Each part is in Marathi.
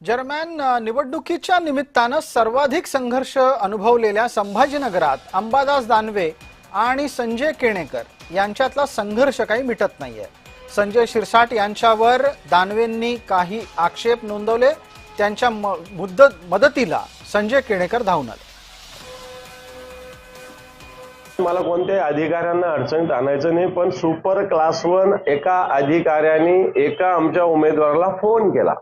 दरम्यान निवडणुकीच्या निमित्तानं सर्वाधिक संघर्ष अनुभवलेल्या संभाजीनगरात अंबादास दानवे आणि संजय केणेकर यांच्यातला संघर्ष काही मिटत नाहीये। संजय शिरसाट यांच्यावर दानवेंनी काही आक्षेप नोंदवले। त्यांच्या मदतीला संजय केणेकर धावून आले। मला कोणत्याही अधिकाऱ्यांना अडचणीत आणायचं नाही, पण सुपर क्लास 1 एका अधिकाऱ्याने एका आमच्या उमेदवाराला फोन केला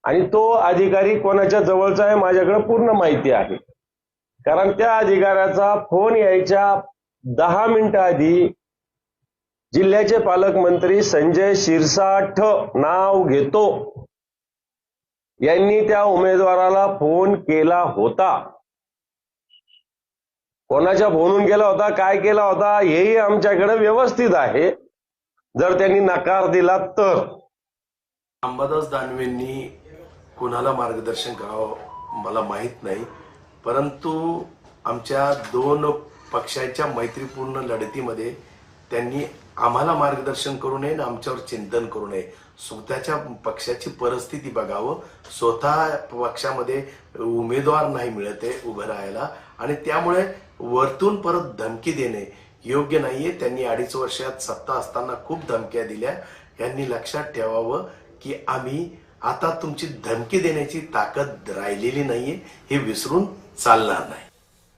आणि तो अधिकारी कोणाच्या जवळचा आहे माझ्याकडे पूर्ण माहिती आहे। कारण त्या अधिकाऱ्याचा फोन यायच्या 10 मिनिटं आधी जिल्ह्याचे पालकमंत्री संजय शिरसाट नाव घेतो यांनी त्या उमेदवाराला फोन केला होता। कोणाच्या फोनून केला होता, काय केला होता हेही आमच्याकडे व्यवस्थित आहे। जर त्यांनी नकार दिला तर अंबादास दानवेंनी कुणाला मार्गदर्शन करावं मला माहित नाही, परंतु आमच्या दोन पक्षाच्या मैत्रीपूर्ण लढतीमध्ये त्यांनी आम्हाला मार्गदर्शन करू नये आणि आमच्यावर चिंतन करू नये। स्वतःच्या पक्षाची परिस्थिती बघावं। स्वतः पक्षामध्ये उमेदवार नाही मिळत आहे उभं राहायला आणि त्यामुळे वरतून परत धमकी देणे योग्य नाहीये। त्यांनी 2.5 वर्षात सत्ता असताना खूप धमक्या दिल्या। यांनी लक्षात ठेवावं की आम्ही आता तुमची धमकी देण्याची ताकद राहिलेली नाहीये, हे विसरून चालणार नाही।